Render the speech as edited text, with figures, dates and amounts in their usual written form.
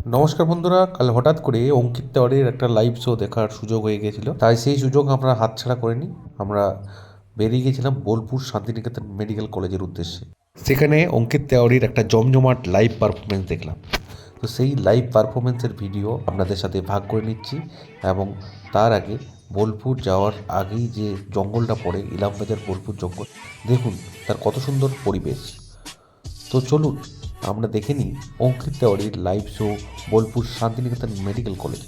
নমস্কার বন্ধুরা, কাল হঠাৎ করে অঙ্কিত তেওয়ারির একটা লাইভ শো দেখার সুযোগ হয়ে গিয়েছিল। তাই সেই সুযোগ আমরা হাতছাড়া করিনি। আমরা বেরিয়ে গেছিলাম বোলপুর শান্তিনিকেতন মেডিকেল কলেজের উদ্দেশ্যে। সেখানে অঙ্কিত তেওয়ারির একটা জমজমাট লাইভ পারফরমেন্স দেখলাম। তো সেই লাইভ পারফরমেন্সের ভিডিও আপনাদের সাথে ভাগ করে নিচ্ছি। এবং তার আগে বোলপুর যাওয়ার আগেই যে জঙ্গলটা পড়ে, ইলামবাজার বোলপুর জঙ্গল, দেখুন তার কত সুন্দর পরিবেশ। তো চলুন আমরা দেখে নিই অঙ্কিত তেওয়ারির live show Bolpur Santiniketan medical college.